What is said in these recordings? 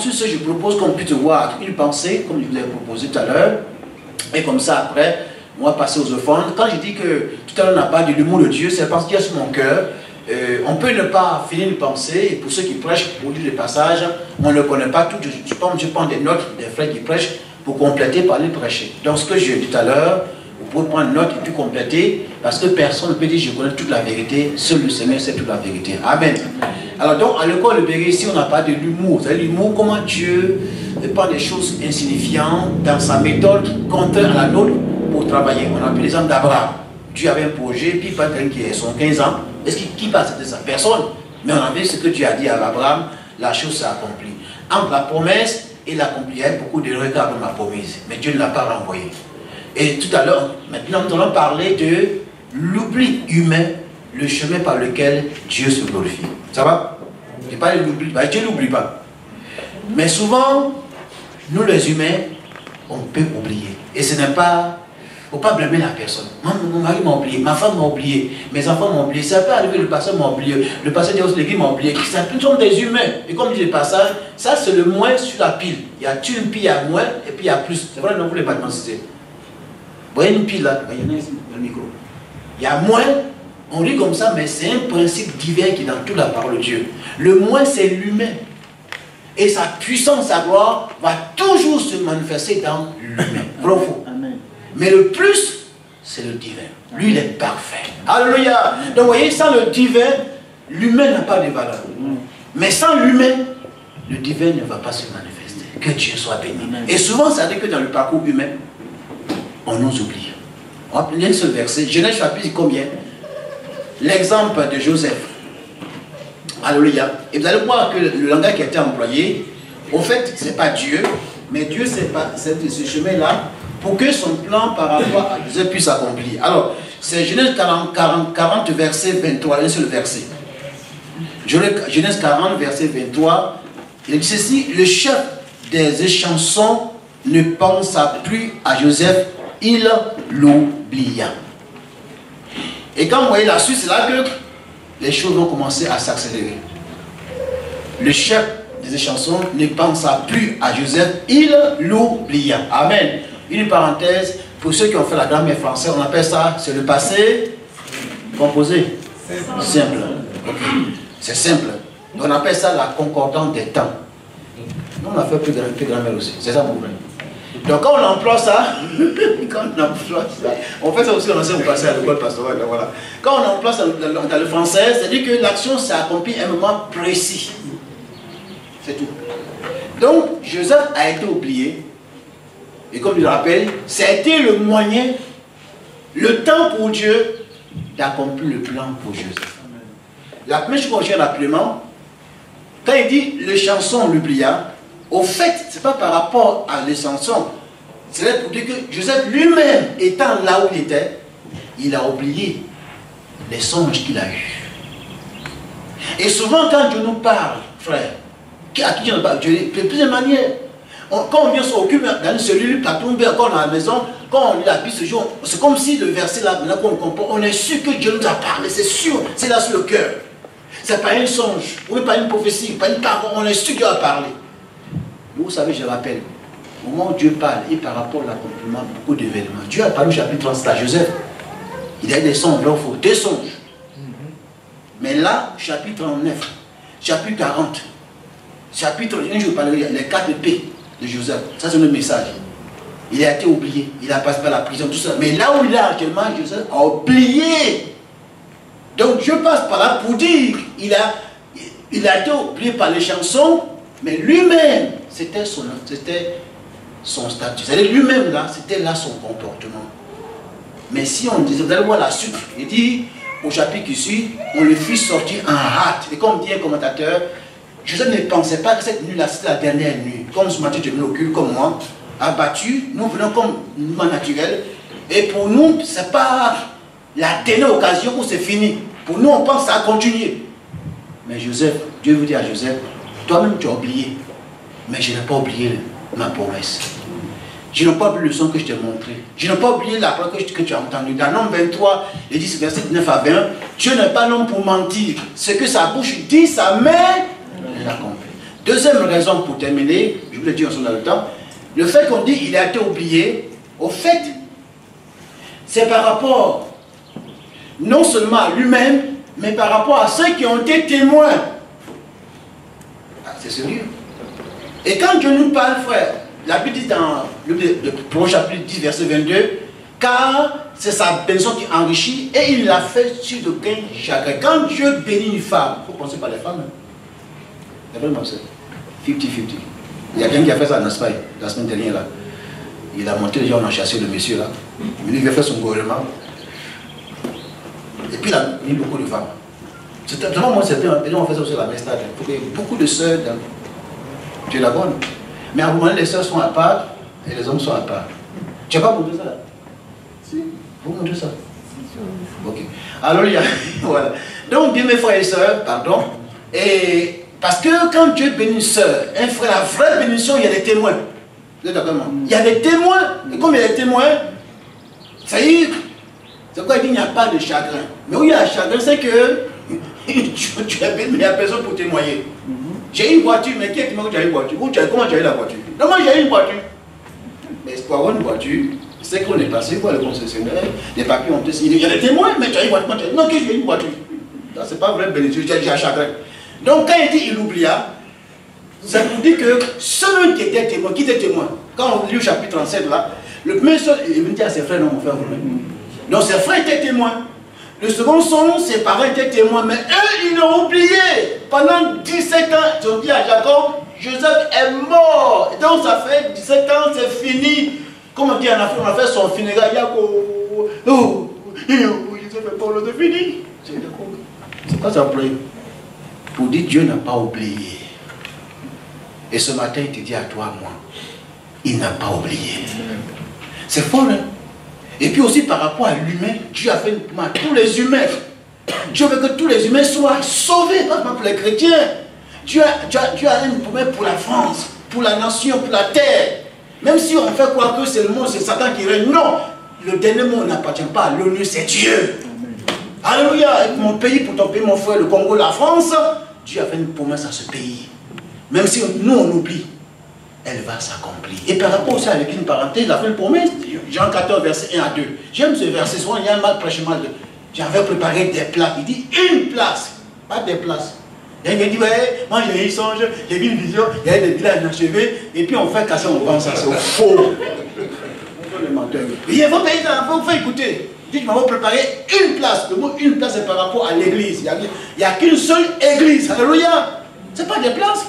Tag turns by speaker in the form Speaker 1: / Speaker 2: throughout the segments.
Speaker 1: sur ce, je propose qu'on puisse voir une pensée, comme je vous l'ai proposé tout à l'heure. Et comme ça, après, on va passer aux offrandes. Quand je dis que tout à l'heure, on n'a pas de l'humour de Dieu, c'est parce qu'il y a sur mon cœur. On peut ne pas finir une pensée, et pour ceux qui prêchent, pour dire des passages, on ne connaît pas tout. Je prends des notes des frères qui prêchent pour compléter par les prêcher. Donc ce que j'ai dit tout à l'heure, vous pouvez prendre une note et puis compléter, parce que personne ne peut dire je connais toute la vérité, seul le Seigneur sait toute la vérité. Amen. Alors donc, à l'école de Béret, ici, on n'a pas de l'humour. Vous savez, l'humour, comment Dieu prend des choses insignifiantes dans sa méthode contraire à la nôtre pour travailler. On a pris l'exemple d'Abraham. Dieu avait un projet, puis il parle quelqu'un qui a son 15 ans. Est-ce qui va accepter ça? Personne. Mais on a vu ce que Dieu a dit à Abraham, la chose s'est accomplie. Entre la promesse et l'accompli, il y a beaucoup de regards dans ma promesse. Mais Dieu ne l'a pas renvoyé. Et tout à l'heure, maintenant, nous allons parler de l'oubli humain, le chemin par lequel Dieu se glorifie. Ça va? Je parle de l'oubli. Dieu n'oublie pas. Mais souvent, nous les humains, on peut oublier. Et ce n'est pas... Il ne faut pas blâmer la personne. Mon mari m'a oublié, ma femme m'a oublié, mes enfants m'ont oublié, ça peut arriver, le pasteur m'a oublié, le pasteur de l'église m'a oublié. Nous sommes des humains. Et comme dit le passage, ça c'est le moins sur la pile. Il y a une pile, il y a moins, et puis il y a plus. C'est vrai, non, vous ne voulez pas citer. Vous voyez une pile là, il y en a ici dans le micro. Il y a moins, on dit comme ça, mais c'est un principe divin qui est dans toute la parole de Dieu. Le moins, c'est l'humain. Et sa puissance, sa gloire, va toujours se manifester dans l'humain. Vrai ou faux? Mais le plus, c'est le divin. Lui, il est parfait. Alléluia. Donc, vous voyez, sans le divin, l'humain n'a pas de valeur. Mais sans l'humain, le divin ne va pas se manifester. Que Dieu soit béni. Et souvent, ça dit que dans le parcours humain, on nous oublie. On va prendre un seul verset. Genèse chapitre combien? L'exemple de Joseph. Alléluia. Et vous allez voir que le langage qui a été employé, au fait, ce n'est pas Dieu, mais Dieu, c'est ce chemin-là, pour que son plan par rapport à Joseph puisse s'accomplir. Alors, c'est Genèse 40, verset 23, un seul verset. Genèse 40, verset 23, il dit ceci, le chef des échansons ne pensa plus à Joseph, il l'oublia. Et quand vous voyez la suite, c'est là que les choses vont commencer à s'accélérer. Le chef des échansons ne pensa plus à Joseph, il l'oublia. Amen. Une parenthèse, pour ceux qui ont fait la grammaire française, on appelle ça, c'est le passé composé. Simple. Okay. C'est simple. On appelle ça la concordance des temps. Nous, on a fait plus de grammaire aussi. C'est ça mon problème. Donc quand on emploie ça, on fait ça aussi, on enseigne au passé à l'école pastorale. Voilà. Quand on emploie ça dans le français, c'est-à-dire que l'action s'est accomplie à un moment précis. C'est tout. Donc, Joseph a été oublié. Et comme je le rappelle, ça a été le moyen, le temps pour Dieu d'accomplir le plan pour Joseph. La première chose qu'on gère rapidement, quand il dit le chanson l'oublia, au fait, ce n'est pas par rapport à les chansons, c'est pour dire que Joseph lui-même, étant là où il était, il a oublié les songes qu'il a eus. Et souvent, quand Dieu nous parle, frère, à qui Dieu nous parle, Dieu de plusieurs manières. Quand on vient s'occuper dans une cellule, quand on est à la maison, quand on lit la Bible ce jour, c'est comme si le verset là, maintenant qu'on comprend, on est sûr que Dieu nous a parlé, c'est sûr, c'est là sur le cœur. C'est pas un songe, ou pas une prophétie, pas une parole, on est sûr que Dieu a parlé. Vous savez, je rappelle, au moment où Dieu parle, et par rapport à l'accomplissement, beaucoup d'événements. Dieu a parlé au chapitre 30 à Joseph. Il a eu des songes, là, il faut deux songes. Mais là, chapitre 39, chapitre 40, chapitre 1, je vous parlerai, les 4 P de Joseph. Ça, c'est le message. Il a été oublié, il a passé par la prison, tout ça. Mais là où il est actuellement, Joseph a oublié. Donc, je passe par là pour dire, il a été oublié par les chansons, mais lui-même, c'était son statut. C'est-à-dire lui-même, là, c'était là son comportement. Mais si on disait, vous allez voir la suite, il dit, au chapitre qui suit, on le fit sortir en hâte. Et comme dit un commentateur, Joseph ne pensait pas que cette nuit-là, c'était la dernière nuit. Comme ce matin, je me occupe comme moi, abattu, nous venons comme mouvement naturel. Et pour nous, ce n'est pas la dernière occasion où c'est fini. Pour nous, on pense à continuer. Mais Joseph, Dieu vous dit à Joseph, toi-même tu as oublié. Mais je n'ai pas oublié ma promesse. Je n'ai pas oublié le son que je t'ai montré. Je n'ai pas oublié la parole que tu as entendue. Dans Nombre 23, il dit, verset 9 à 20, Dieu n'est pas l'homme pour mentir. Ce que sa bouche dit, sa main l'accomplit. Deuxième raison pour terminer, je vous l'ai dit, on s'en a le temps, le fait qu'on dit qu'il a été oublié, au fait, c'est par rapport non seulement à lui-même, mais par rapport à ceux qui ont été témoins. Ah, c'est sérieux. Et quand Dieu nous parle, frère, la Bible dit dans le chapitre 10, verset 22, car c'est sa bénédiction qui enrichit et il l'a fait sur aucun chagrin. Quand Dieu bénit une femme, il faut penser par les femmes. C'est vraiment ça. 50-50. Il y a quelqu'un qui a fait ça en Espagne, la semaine dernière. Là. Il a monté, les gens, on a chassé le monsieur là. Il a fait son gouvernement. Et puis il a mis beaucoup de femmes. C'était vraiment moi, c'était un on fait ça aussi à la même stade. Il faut qu'il y ait beaucoup de sœurs dans Dieu la bonne. Mais à un moment, les sœurs sont à part et les hommes sont à part. Tu n'as pas montré ça là? Si. Vous montrez ça? Ok. Alors, il y a. Voilà. Donc, bien mes frères et sœurs, pardon. Et parce que quand Dieu bénit une sœur, un frère, la vraie bénédiction, il y a des témoins. Vous êtes d'accord? Il y a des témoins. Et comme il y a des témoins, ça y est. C'est quoi il dit il n'y a pas de chagrin. Mais où il y a chagrin, c'est que tu es béni, mais il n'y a personne pour témoigner. J'ai une voiture, mais qui est qui m'a dit que tu as une voiture? Comment tu as eu la voiture? Non, moi j'ai une voiture. Mais pour avoir une voiture, c'est qu'on est passé voir le concessionnaire, les papiers ont été signés. Il y a des témoins, mais tu as une voiture. Non, que j'ai une voiture. Non, c'est pas vrai, bénédiction, j'ai un chagrin. Donc quand il dit il oublia, ça nous dit que celui qui était témoin, quand on lit le chapitre 37 là, le premier son, il me dit à ses frères, non, mon frère, vous-même. Donc ses frères étaient témoins. Le second son, ses parents étaient témoins, mais eux, ils l'ont oublié. Pendant 17 ans, ils ont dit à Jacob, Joseph est mort. Et donc ça fait 17 ans, c'est fini. Comme on dit en Afrique, on a fait son funérail. Joseph est mort, c'est fini. C'est pas ça pour dire Dieu n'a pas oublié. Et ce matin, il te dit à toi, moi, il n'a pas oublié. C'est fort, hein? Et puis aussi par rapport à l'humain, Dieu a fait une promesse à tous les humains. Dieu veut que tous les humains soient sauvés, pas seulement pour les chrétiens. Dieu a une promesse pour la France, pour la nation, pour la terre. Même si on fait quoi que c'est le monde, c'est Satan qui règne. Non, le dernier mot n'appartient pas à l'ONU, c'est Dieu. Alléluia. Et mon pays, pour ton pays, mon frère, le Congo, la France, Dieu a fait une promesse à ce pays. Même si nous on oublie, elle va s'accomplir. Et par rapport aussi avec une parenthèse, il a fait une promesse. Jean 14, verset 1 à 2. J'aime ce verset, souvent il y a un mal prêche mal. J'avais préparé des plats. Il dit une place, pas des places. Et il dit, ouais, moi j'ai eu un songe, j'ai vu une vision, il y a des villages achevés, et puis on fait casser, on vend ça, c'est faux. Il faut payer ça, il faut écouter. Il dit, je m'avais préparé une place. Le mot une place, c'est par rapport à l'église. Il n'y a qu'une seule église. Alléluia. Ce n'est pas des places.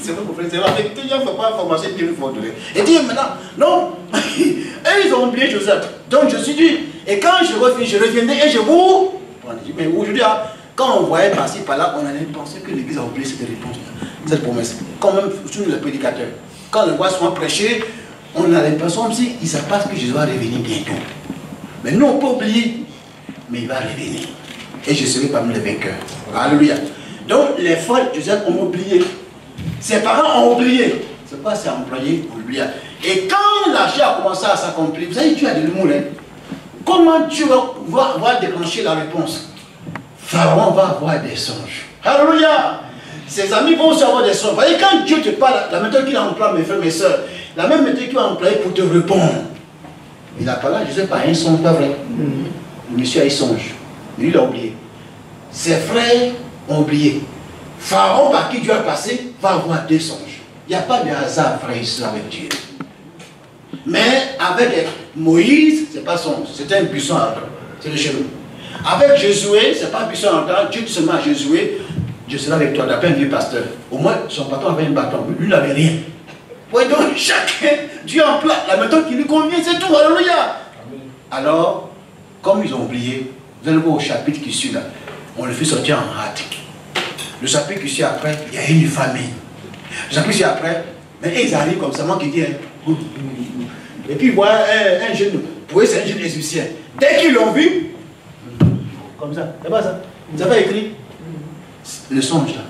Speaker 1: C'est vrai, mon frère, c'est vrai. Il ne faut pas former plus fort. Et dit maintenant, non, et ils ont oublié Joseph. Donc je suis dit, et quand je reviendrai et je vous. Mais aujourd'hui, quand on voyait par-ci, par-là, on allait penser que l'église a oublié cette réponse, cette promesse. Quand même, surtout les prédicateurs. Quand on le voit souvent prêcher, on a l'impression comme si il se passe que Jésus va revenir bientôt. Mais nous, on peut oublier, mais il va revenir. Et je serai parmi les vainqueurs. Alléluia. Donc, les frères de Joseph ont oublié. Ses parents ont oublié. C'est pas c'est employé, on oublie. Et quand la chair a commencé à s'accomplir, vous savez, Dieu a de l'humour. Hein? Comment Dieu va déclencher la réponse? Pharaon va avoir des songes. Alléluia. Ses amis vont aussi avoir des songes. Vous voyez, quand Dieu te parle, la méthode qu'il a employée, mes frères, mes soeurs, la même méthode qu'il a employée pour te répondre. Il a parlé, je ne sais pas, un songe, pas vrai. Le monsieur a un songe. Lui, il a oublié. Ses frères ont oublié. Pharaon, par qui Dieu a passé, va avoir des songes. Il n'y a pas de hasard, frère, ici, avec Dieu. Mais avec Moïse, ce n'est pas songe, c'est un buisson ardent. C'est le chemin. Avec Josué, ce n'est pas un buisson ardent. Dieu dit seulement à Josué, je serai avec toi, d'après un vieux pasteur. Au moins, son patron avait un bâton, lui n'avait rien. Oui, donc chacun, Dieu emploie la méthode qui lui convient, c'est tout, alléluia. Alors, comme ils ont oublié, vous allez voir au chapitre qui suit là, on le fait sortir en hâte. Le chapitre qui suit après, il y a une famine. Le chapitre qui suit après, mais ils arrivent comme ça, moi qui dis, et puis voilà un jeune, pour eux c'est un jeune égyptien. Dès qu'ils l'ont vu, comme ça, c'est pas ça. Vous avez écrit le songe là.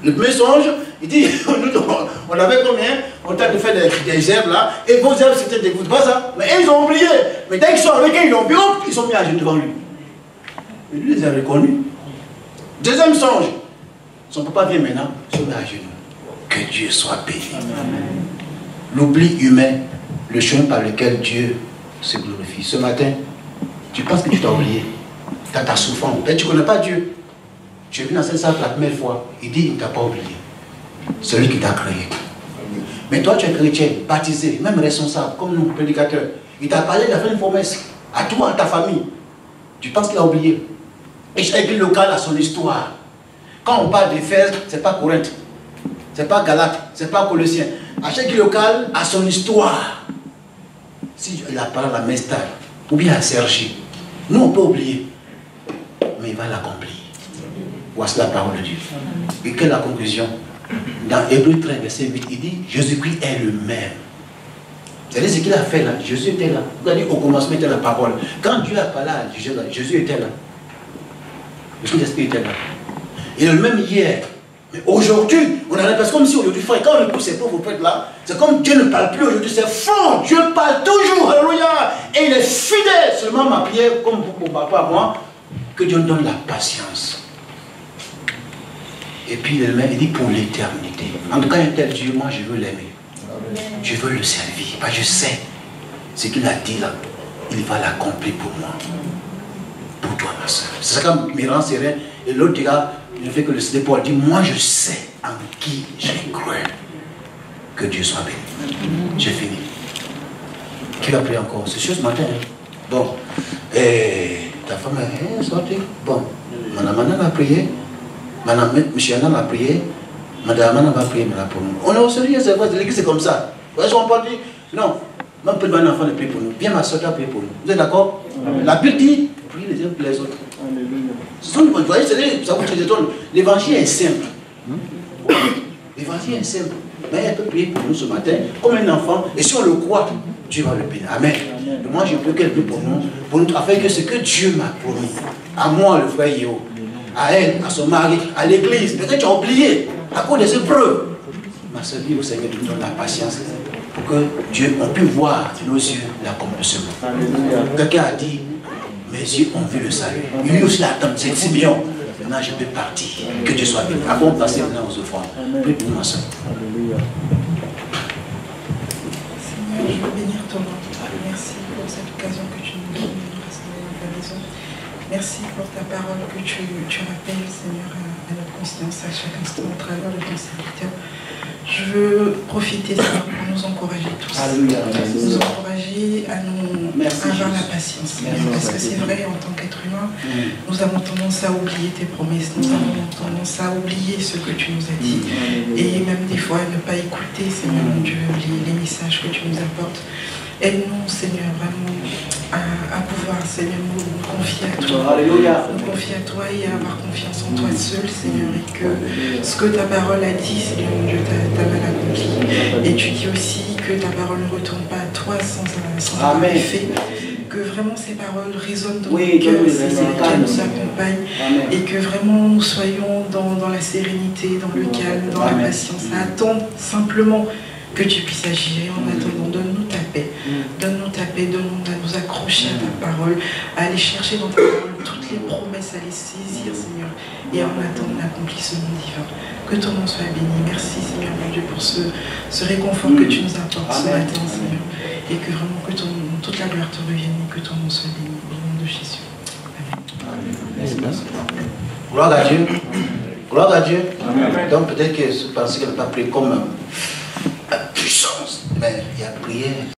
Speaker 1: Le premier songe, il dit, on avait combien? On t'a de faire des herbes là, et vos herbes c'était des gouttes, pas ça. Mais ils ont oublié. Mais dès qu'ils sont avec eux, ils l'ont vu, ils sont mis à genoux devant lui. Et lui, il les a reconnus. Deuxième songe. Son papa vient maintenant, se met à genoux. Que Dieu soit béni. L'oubli humain, le chemin par lequel Dieu se glorifie. Ce matin, tu penses que tu t'as oublié. Tu as ta souffrance. Tu ne connais pas Dieu. Tu es venu dans cette salle la première fois. Il dit, il ne t'a pas oublié. Celui qui t'a créé. Mais toi, tu es chrétien, baptisé, même responsable, comme nous, prédicateurs. Il t'a parlé, il a fait une promesse. À toi, à ta famille. Tu penses qu'il a oublié. Et chaque église locale a son histoire. Quand on parle d'Éphèse, ce n'est pas Corinthe. Ce n'est pas Galate. Ce n'est pas Colossiens. À chaque église locale a son histoire. Si il a parlé à la Mestale, ou bien à Sergi, nous on peut oublier. Mais il va l'accomplir. Voici la parole de Dieu. Et quelle est la conclusion? Dans Hébreux 13, verset 8, il dit Jésus-Christ est le même. C'est-à-dire ce qu'il a fait là. Jésus était là. Il a dit au commencement était la parole. Quand Dieu a parlé à Jésus était là. Le Saint-Esprit était là. Il est le même hier. Mais aujourd'hui, on a l'impression comme si aujourd'hui, frère, quand on écoute ces pauvres prêtres là, c'est comme Dieu ne parle plus aujourd'hui, c'est faux. Dieu parle toujours. Alléluia. Et il est fidèle. Seulement ma prière, comme pour papa à moi, que Dieu nous donne la patience. Et puis il dit pour l'éternité. En tout cas, un tel Dieu, moi je veux l'aimer. Je veux le servir. Parce que je sais ce qu'il a dit là. Il va l'accomplir pour moi. Pour toi, ma soeur. C'est ça qui me rend serein. Et l'autre dira, je fais que le Seigneur Paul dit, moi je sais en qui j'ai cru. Que Dieu soit béni. J'ai fini. Qui va prier encore? C'est sûr ce matin. Hein? Bon. Et ta femme est sortie. Bon. Madame a prié. Madame, monsieur Anna m'a prié, madame Anna m'a prié, mais là pour nous. On est au sérieux, c'est vrai, l'église c'est comme ça. Vous voyez, on peut dire, non, même peut un enfant de prier pour nous. Viens ma soeur, tu as prié pour nous. Vous êtes d'accord? La Bible dit, priez les uns pour les autres. Vous voyez, ça vous étonne. L'évangile est simple. L'évangile est simple. Mais elle peut prier pour nous ce matin, comme un enfant, et si on le croit, Dieu va le bénir. Amen. Et moi, je prie qu'elle prie pour nous, afin que ce que Dieu m'a promis, à moi, le frère Yéo, à elle, à son mari, à l'église. Peut-être que tu as oublié à cause des épreuves. Ma soeur dit au Seigneur de nous donner la patience pour que Dieu, on puisse voir nos yeux l'accomplissement. Quelqu'un a dit, mes yeux ont vu le salut. Lui aussi l'attend, c'est Simeon. Maintenant je peux partir. Que Dieu soit béni. Avant de passer maintenant aux offrandes. Prie pour ma soeur.
Speaker 2: Seigneur, je veux bénir ton nom. Merci pour cette occasion que tu nous donnes de rester dans ta maison. Merci pour ta parole que tu rappelles, Seigneur, à notre conscience à chaque instant au travers de ton serviteur. Je veux profiter, Seigneur, pour nous encourager tous.
Speaker 1: Alléluia.
Speaker 2: Nous encourager à avoir la patience, Seigneur, parce que c'est vrai, en tant qu'être humain, nous avons tendance à oublier tes promesses, nous avons tendance à oublier ce que tu nous as dit, et même des fois à ne pas écouter, Seigneur mon Dieu, les messages que tu nous apportes. Aide-nous, Seigneur, vraiment à pouvoir, Seigneur, nous confier à toi. Alléluia. Nous confier à toi et à avoir confiance en toi seul, Seigneur, et que ce que ta parole a dit, Seigneur mon Dieu, ta mal accompli. Et tu dis aussi que ta parole ne retourne pas à toi sans avoir effet. Que vraiment ces paroles résonnent dans nos cœurs, c'est lesquelles nous accompagnent, et que vraiment nous soyons dans la sérénité, dans le calme, dans la patience, à attendre simplement que tu puisses agir. En attendant, donne-nous ta paix, donne-nous à nous accrocher à ta parole, à aller chercher dans ta parole toutes les promesses, à les saisir, Seigneur, et en attendant l'accomplissement divin. Que ton nom soit béni. Merci, Seigneur mon Dieu, pour ce réconfort que tu nous apportes ce matin, Seigneur, et que vraiment que toute la gloire te revienne et que ton nom soit béni. Au nom de Jésus. Amen.
Speaker 1: Gloire à Dieu. Gloire à Dieu. Amen. Donc peut-être que je pensais qu'elle n'a pas prié comme puissance, mais il y a prière